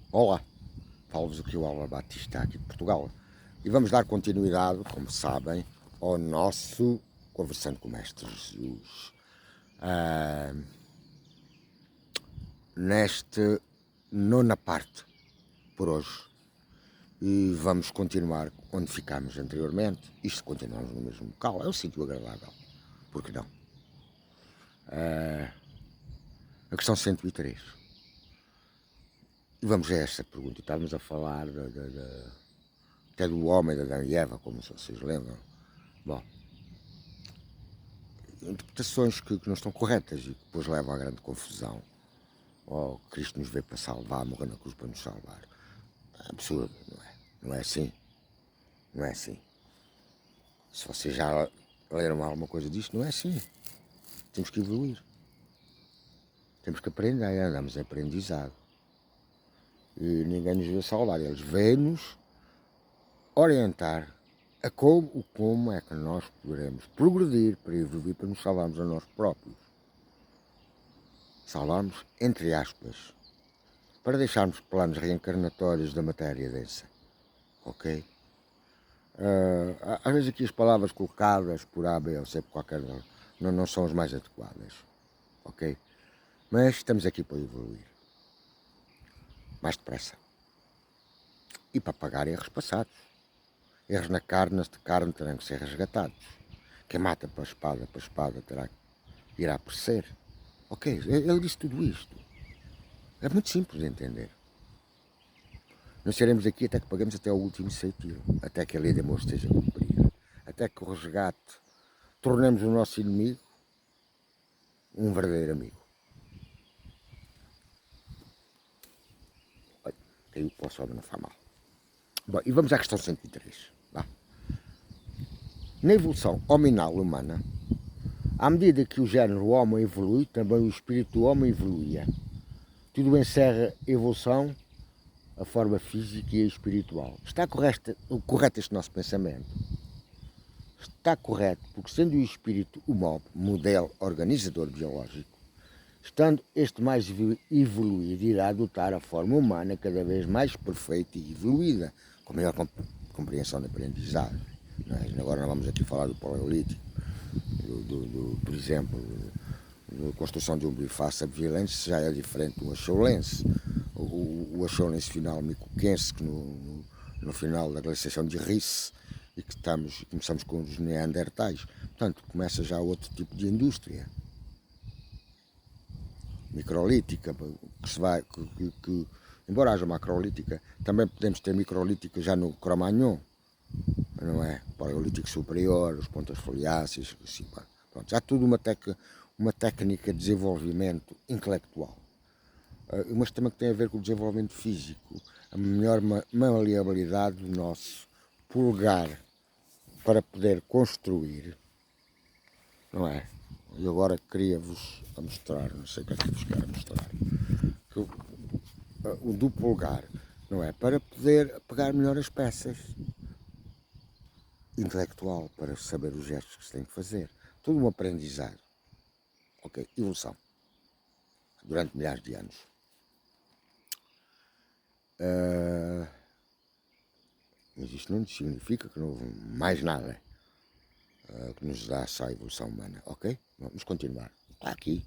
Olá, falo-vos aqui o Álvaro Batista aqui de Portugal e vamos dar continuidade, como sabem, ao nosso Conversando com o Mestre Jesus. Nesta nona parte por hoje e vamos continuar onde ficámos anteriormente. Isto continuamos no mesmo local, é um sítio agradável, por que não? A questão 103. E vamos a esta pergunta. Estávamos a falar até do homem, da Adão e Eva, como vocês lembram. Bom, interpretações que não estão corretas e que depois levam à grande confusão. Oh, Cristo nos veio para salvar, morreu na cruz para nos salvar. É absurdo, não é? Não é assim. Não é assim. Se vocês já leram alguma coisa disto, não é assim. Temos que evoluir. Temos que aprender, andamos em aprendizado. E ninguém nos veio salvar. Eles veem-nos orientar a como é que nós poderemos progredir para evoluir, para nos salvarmos a nós próprios. Salvarmos, entre aspas, para deixarmos planos reencarnatórios da matéria densa. Ok? Às vezes aqui as palavras colocadas por A, B ou C, por qualquer não são as mais adequadas. Ok? Mas estamos aqui para evoluir. Mais depressa. E para pagar erros passados. Erros na carne, de carne terão que ser resgatados. Quem mata para a espada irá perecer. Ok, ele disse tudo isto. É muito simples de entender. Nós seremos aqui até que paguemos até o último centavo, até que a lei de amor esteja cumprida, até que o resgate tornemos o nosso inimigo um verdadeiro amigo. Olha, caiu para o sol, não faz mal. Bom, e vamos à questão 103. Vá. Na evolução hominal humana, à medida que o género homem evolui, também o espírito do homem evoluía. Tudo encerra a evolução, a forma física e a espiritual. Está correto este nosso pensamento? Está correto, porque sendo o espírito o modelo organizador biológico, estando este mais evoluído, irá adotar a forma humana cada vez mais perfeita e evoluída, com maior compreensão da aprendizagem. Agora não vamos aqui falar do Paleolítico, por exemplo, a construção de um biface violência já é diferente do Achoulense. O Achoulense final micoquense, que no final da glaciação de Risse, e que começamos com os neandertais. Portanto, começa já outro tipo de indústria microlítica, embora haja macrolítica, também podemos ter microlítica já no Cro-Magnon, não é? Paleolítico superior, os pontas foliáceas, assim, pronto, já tudo uma técnica de desenvolvimento intelectual, mas também tem a ver com o desenvolvimento físico, a melhor maleabilidade do nosso polegar para poder construir, não é? E agora queria-vos mostrar, não sei o que é que vos quero mostrar, que o do polegar, não é? Para poder pegar melhor as peças, intelectual, para saber os gestos que se tem que fazer. Tudo um aprendizado. Ok, evolução. Durante milhares de anos. Mas isto não significa que não houve mais nada que nos dá só a evolução humana. Ok? Vamos continuar. Está aqui.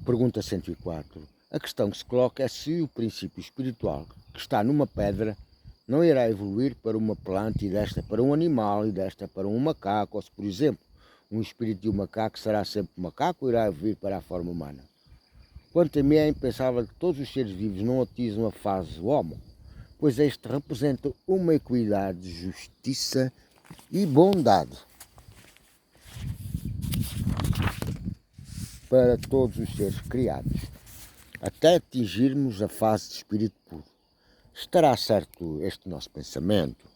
Pergunta 104. A questão que se coloca é se o princípio espiritual que está numa pedra não irá evoluir para uma planta e desta para um animal e desta para um macaco, ou se, por exemplo, um espírito de um macaco será sempre macaco ou irá vir para a forma humana. Quanto a mim, é impensável que todos os seres vivos não atinjam a fase homo, pois este representa uma equidade, justiça e bondade para todos os seres criados, até atingirmos a fase de espírito puro. Estará certo este nosso pensamento?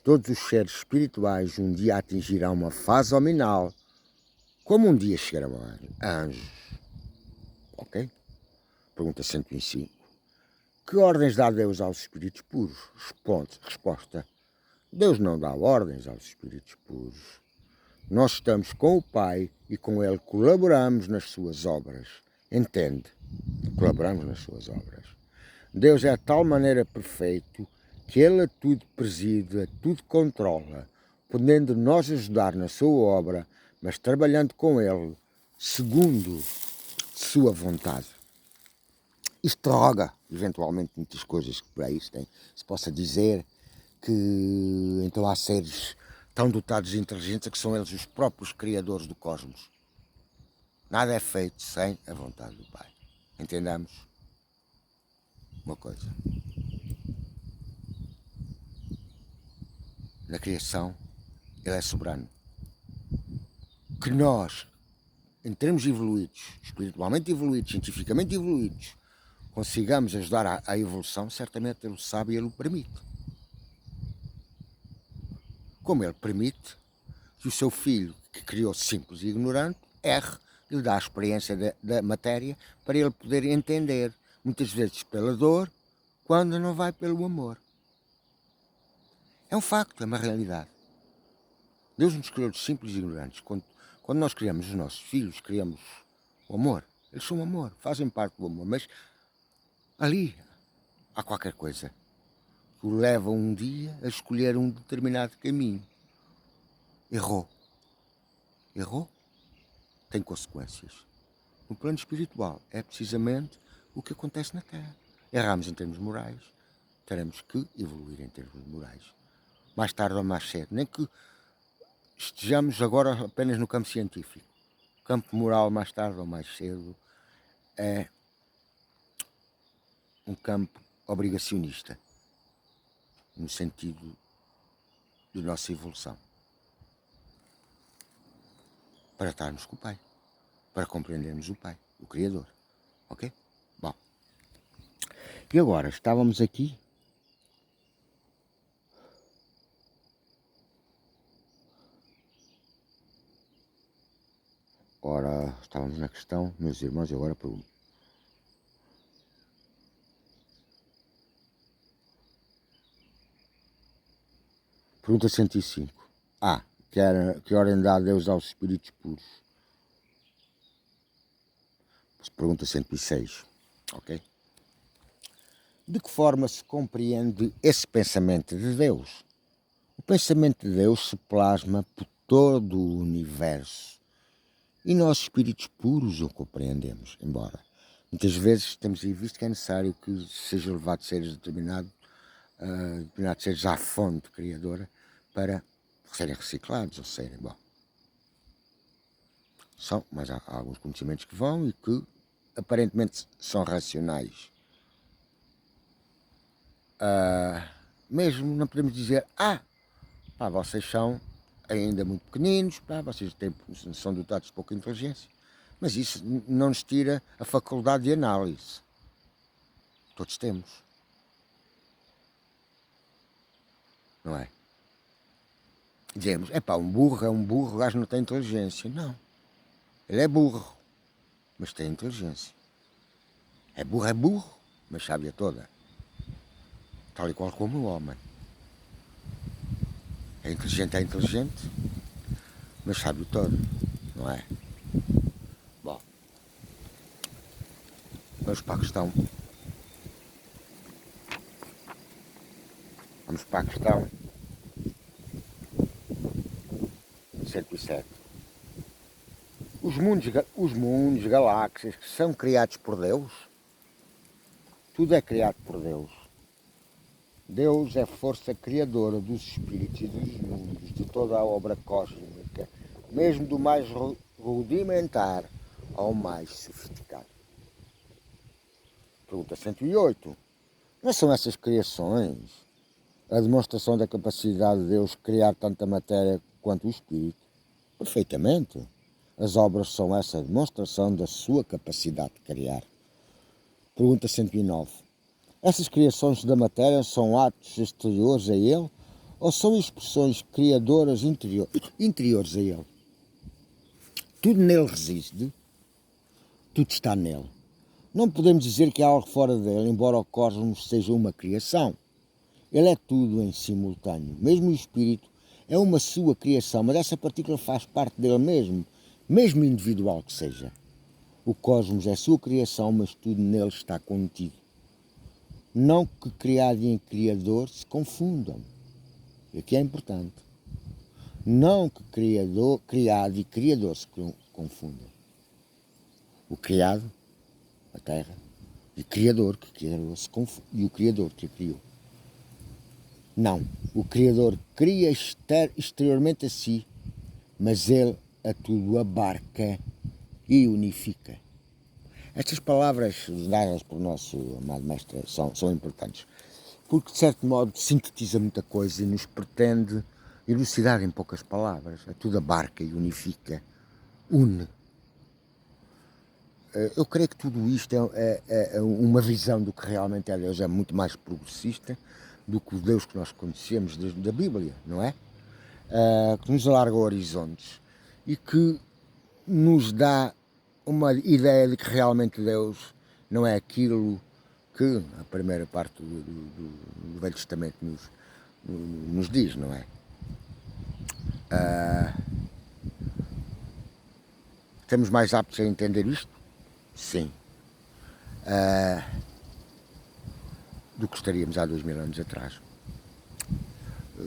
Todos os seres espirituais um dia atingirão uma fase hominal, como um dia chegarão a anjos. Ok? Pergunta 105. Que ordens dá Deus aos espíritos puros? Resposta. Deus não dá ordens aos espíritos puros. Nós estamos com o Pai e com Ele colaboramos nas suas obras. Entende? Colaboramos nas suas obras. Deus é de tal maneira perfeito que Ele a tudo preside, a tudo controla, podendo nós ajudar na sua obra, mas trabalhando com Ele segundo sua vontade. Isto droga, eventualmente, muitas coisas que por aí se possa dizer que então há seres tão dotados de inteligência que são eles os próprios criadores do cosmos. Nada é feito sem a vontade do Pai. Entendamos uma coisa. Na criação, Ele é soberano. Que nós, em termos evoluídos, espiritualmente evoluídos, cientificamente evoluídos, consigamos ajudar à evolução, certamente Ele o sabe e Ele o permite. Como Ele permite que o seu filho, que criou simples e ignorante, erre e lhe dá a experiência da matéria para ele poder entender, muitas vezes pela dor, quando não vai pelo amor. É um facto, é uma realidade. Deus nos criou de simples e ignorantes. Quando nós criamos os nossos filhos, criamos o amor. Eles são amor, fazem parte do amor, mas ali há qualquer coisa que o leva um dia a escolher um determinado caminho. Errou. Errou? Tem consequências. No plano espiritual é precisamente o que acontece na Terra. Erramos em termos morais, teremos que evoluir em termos morais. Mais tarde ou mais cedo. Nem que estejamos agora apenas no campo científico. O campo moral, mais tarde ou mais cedo, é um campo obrigacionista, no sentido da nossa evolução. Para estarmos com o Pai, para compreendermos o Pai, o Criador. Ok? Bom. E agora, estávamos aqui. Ora, estávamos na questão, meus irmãos, e agora pergunto. Pergunta 105. Que ordem dá Deus aos espíritos puros? Pergunta 106. Ok? De que forma se compreende esse pensamento de Deus? O pensamento de Deus se plasma por todo o universo. E nós, espíritos puros, o compreendemos, embora muitas vezes temos aí visto que é necessário que seja levado seres determinados seres à fonte criadora para serem reciclados ou serem, bom. Mas há alguns conhecimentos que vão e que aparentemente são racionais. Mesmo não podemos dizer, vocês são ainda muito pequeninos, vocês são dotados de pouca inteligência, mas isso não nos tira a faculdade de análise. Todos temos. Não é? Dizemos, um burro é um burro, o gajo não tem inteligência. Não. Ele é burro, mas tem inteligência. É burro, mas sabe a toda. Tal e qual como o homem. É inteligente, mas sabe o todo, não é? Bom, vamos para a questão. Vamos para a questão 107. Os mundos, galáxias, que são criados por Deus, tudo é criado por Deus. Deus é força criadora dos espíritos e dos mundos, de toda a obra cósmica, mesmo do mais rudimentar ao mais sofisticado. Pergunta 108. Não são essas criações a demonstração da capacidade de Deus criar tanta matéria quanto o espírito? Perfeitamente. As obras são essa demonstração da sua capacidade de criar. Pergunta 109. Essas criações da matéria são atos exteriores a ele ou são expressões criadoras interiores a ele? Tudo nele reside, tudo está nele. Não podemos dizer que há algo fora dele, embora o cosmos seja uma criação. Ele é tudo em simultâneo. Mesmo o espírito é uma sua criação, mas essa partícula faz parte dele mesmo, mesmo individual que seja. O cosmos é sua criação, mas tudo nele está contido. Não que criado e criador se confundam. Aqui é importante. Não que criado e criador se confundam. O criado, a Terra, e o criador se confunde, e o criador que a criou. Não. O criador cria exteriormente a si, mas ele a tudo abarca e unifica. Estas palavras dadas pelo nosso amado mestre são importantes, porque de certo modo sintetiza muita coisa e nos pretende elucidar em poucas palavras. A tudo abarca e unifica, une. Eu creio que tudo isto é uma visão do que realmente é Deus, é muito mais progressista do que o Deus que nós conhecemos da Bíblia, não é? Que nos alarga horizontes e que nos dá uma ideia de que realmente Deus não é aquilo que a primeira parte do Velho Testamento nos diz, não é? Estamos mais aptos a entender isto? Sim. Do que estaríamos há 2000 anos atrás.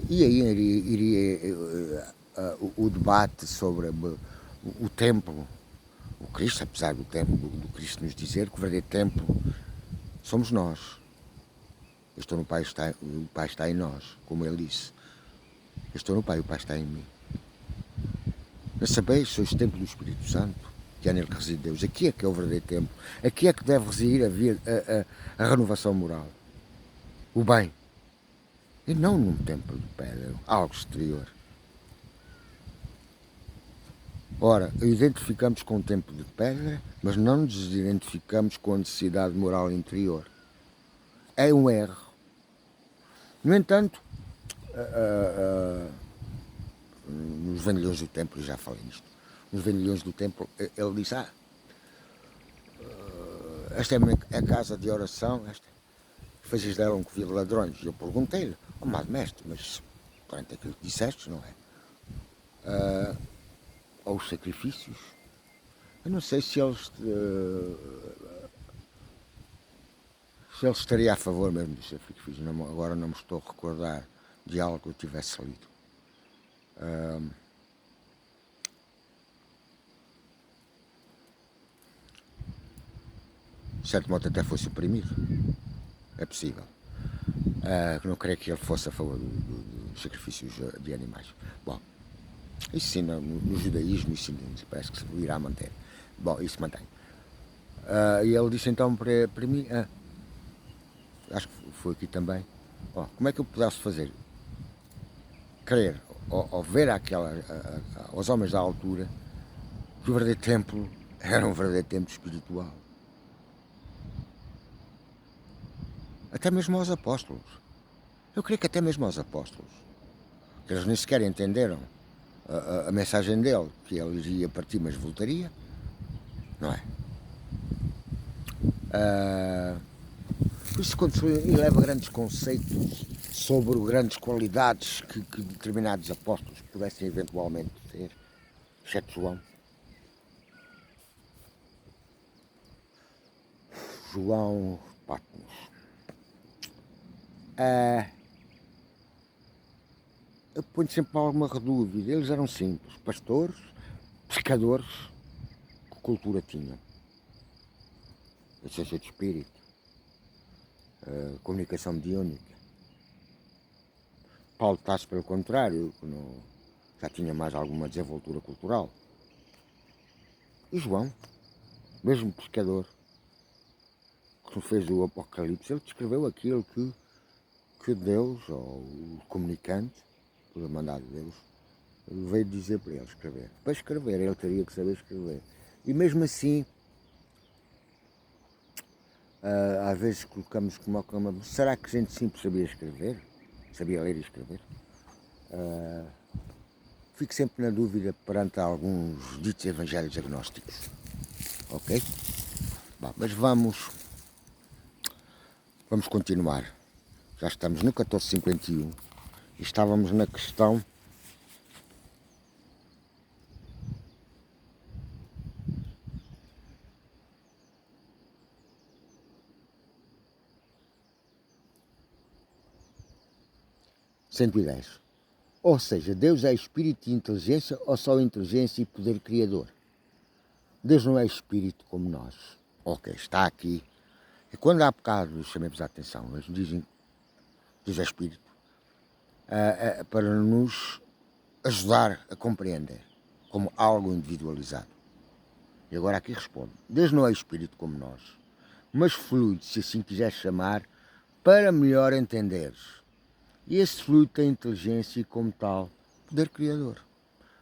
E aí iria o debate sobre o templo, o Cristo, apesar do templo do Cristo nos dizer que o verdadeiro templo somos nós. Eu estou no Pai, o Pai está em nós, como ele disse. Eu estou no Pai, o Pai está em mim. Mas sabeis, sois templo do Espírito Santo, que é nele que reside Deus. Aqui é que é o verdadeiro templo. Aqui é que deve residir a renovação moral. O bem. E não num templo de pedra, algo exterior. Ora, identificamos com o templo de pedra, mas não nos identificamos com a necessidade moral interior. É um erro. No entanto, nos vendilhões do templo, já falei nisto, nos vendilhões do templo, ele diz, esta é a casa de oração, fazes dela um covil de ladrões. E eu perguntei-lhe, amado mestre, mas perante aquilo que disseste, não é? Aos sacrifícios. Eu não sei se eles estaria a favor mesmo dos sacrifícios. Agora não me estou a recordar de algo que eu tivesse lido. De certo modo até foi suprimido. É possível. Não creio que ele fosse a favor dos sacrifícios de animais. Bom, isso sim, no judaísmo, isso parece que se irá manter. Bom, isso mantém. E ele disse então para mim, acho que foi aqui também, como é que eu pudesse fazer? Crer, ou ver aos homens da altura, que o verdadeiro templo era um verdadeiro templo espiritual. Até mesmo aos apóstolos. Eu creio que até mesmo aos apóstolos. Que eles nem sequer entenderam a mensagem dele, que ele iria partir, mas voltaria. Não é? Por isso, quando se eleva grandes conceitos sobre grandes qualidades que determinados apóstolos pudessem eventualmente ter, exceto João. João Patmos. Eu ponho sempre alguma dúvida. Eles eram simples, pastores, pescadores, que cultura tinham? Essência de espírito, comunicação mediúnica. Paulo Tarso, pelo contrário, já tinha mais alguma desenvoltura cultural. E João, mesmo pescador, que fez o Apocalipse, ele descreveu aquilo que Deus, ou o comunicante, por mandado de Deus, veio dizer para ele escrever. Para escrever, ele teria que saber escrever. E mesmo assim, às vezes colocamos como será que gente simples sabia escrever? Sabia ler e escrever? Fico sempre na dúvida perante alguns ditos evangelhos agnósticos. Ok? Bom, mas vamos continuar. Já estamos no 1451 e estávamos na questão 110. Ou seja, Deus é espírito e inteligência ou só inteligência e poder criador? Deus não é espírito como nós. Ok, está aqui. E quando há bocado chamemos a atenção, eles dizem Deus é espírito, para nos ajudar a compreender como algo individualizado. E agora aqui respondo. Deus não é espírito como nós, mas fluido, se assim quiseres chamar, para melhor entenderes. E esse fluido tem inteligência e, como tal, poder criador.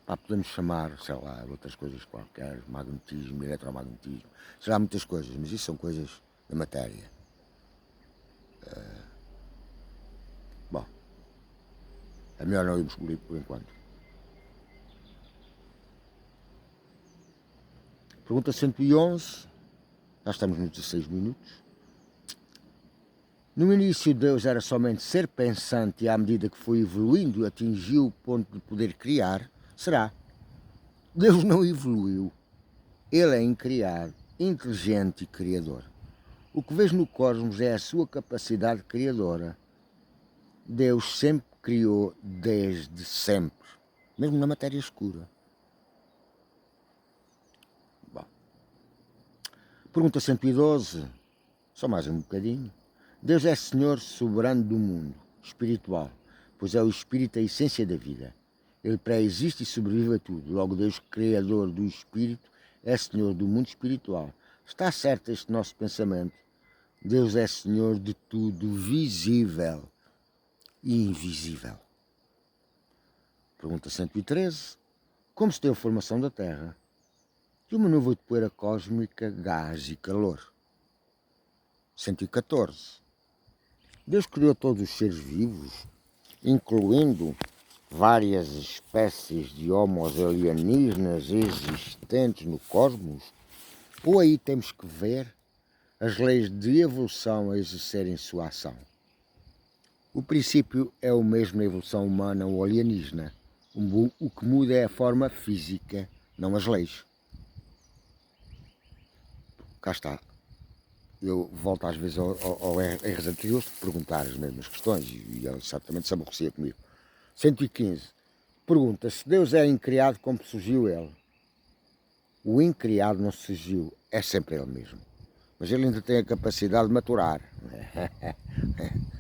Podemos chamar, sei lá, outras coisas qualquer, magnetismo, eletromagnetismo, sei lá, muitas coisas, mas isso são coisas da matéria. Bom, é melhor não irmos por enquanto. Pergunta 111, já estamos nos 16 minutos. No início Deus era somente ser pensante e à medida que foi evoluindo atingiu o ponto de poder criar? Será? Deus não evoluiu. Ele é incriado, inteligente e criador. O que vês no cosmos é a sua capacidade criadora. Deus sempre criou desde sempre, mesmo na matéria escura. Bom. Pergunta 112, só mais um bocadinho. Deus é Senhor soberano do mundo espiritual, pois é o Espírito a essência da vida. Ele pré-existe e sobrevive a tudo. Logo, Deus, Criador do Espírito, é Senhor do mundo espiritual. Está certo este nosso pensamento? Deus é Senhor de tudo, visível e invisível. Pergunta 113. Como se deu a formação da Terra? De uma nuvem de poeira cósmica, gás e calor. 114. Deus criou todos os seres vivos, incluindo várias espécies de homos alienígenas existentes no cosmos? Ou aí temos que ver as leis de evolução a exercerem sua ação? O princípio é o mesmo na evolução humana ou alienígena. O que muda é a forma física, não as leis. Cá está. Eu volto às vezes ao erros anteriores de perguntar as mesmas questões e ele certamente se aborrecia comigo. 115. Pergunta se Deus é incriado como surgiu ele. O incriado não surgiu, é sempre ele mesmo. Mas ele ainda tem a capacidade de maturar.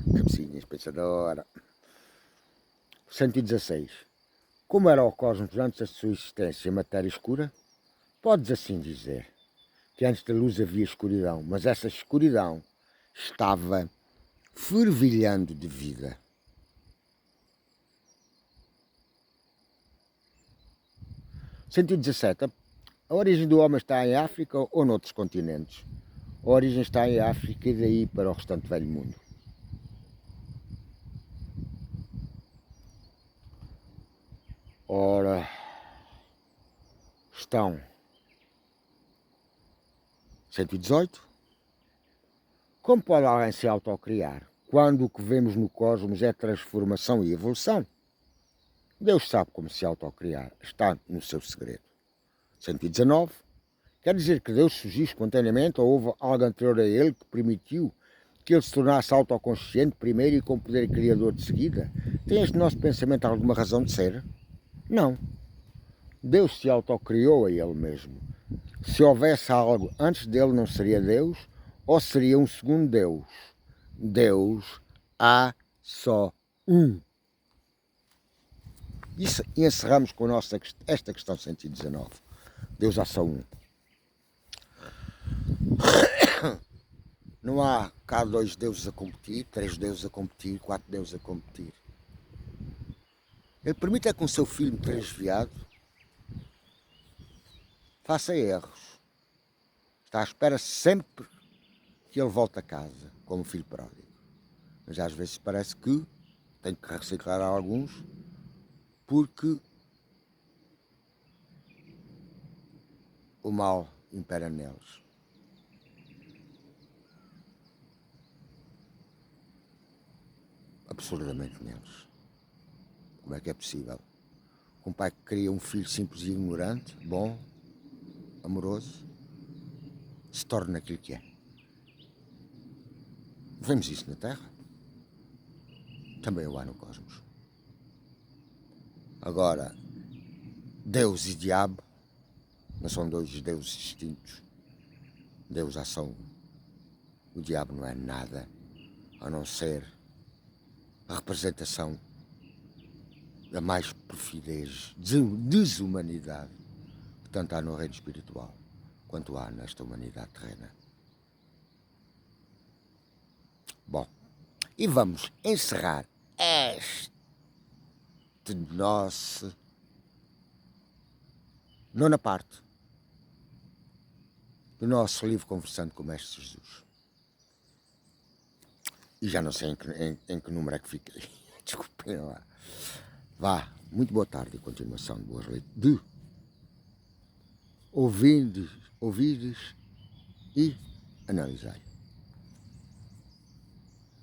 Cabecinhas, pensadora. 116. Como era o cosmos antes da sua existência, matéria escura? Podes assim dizer que antes da luz havia escuridão, mas essa escuridão estava fervilhando de vida. 117. A origem do homem está em África ou noutros continentes? A origem está em África e daí para o restante velho mundo. Ora, estão 118. Como pode alguém se autocriar quando o que vemos no cosmos é transformação e evolução? Deus sabe como se autocriar, está no seu segredo. 119. Quer dizer que Deus surgiu espontaneamente ou houve algo anterior a ele que permitiu que ele se tornasse autoconsciente primeiro e com poder criador de seguida? Tem este nosso pensamento alguma razão de ser? Não. Deus se autocriou a ele mesmo. Se houvesse algo antes dele, não seria Deus ou seria um segundo Deus? Deus há só um. Isso, e encerramos com esta questão 119. Deus há só um. Não há cá 2 deuses a competir, 3 deuses a competir, 4 deuses a competir. Ele permite que o seu filho transviado faça erros. Está à espera sempre que ele volte a casa, como filho pródigo. Mas às vezes parece que tem que reciclar alguns, porque o mal impera neles. Absurdamente neles. Como é que é possível? Um pai que cria um filho simples e ignorante, bom, amoroso, se torna aquilo que é. Vemos isso na Terra. Também o há no cosmos. Agora, Deus e diabo não são dois deuses distintos. Deus é ação. O diabo não é nada a não ser a representação da mais perfidez, desumanidade que tanto há no reino espiritual quanto há nesta humanidade terrena. Bom, e vamos encerrar este nosso nona parte do nosso livro Conversando com o Mestre Jesus. E já não sei em que número é que fiquei. Desculpem lá. Vá, muito boa tarde e continuação de boas leituras. De ouvides e analisai.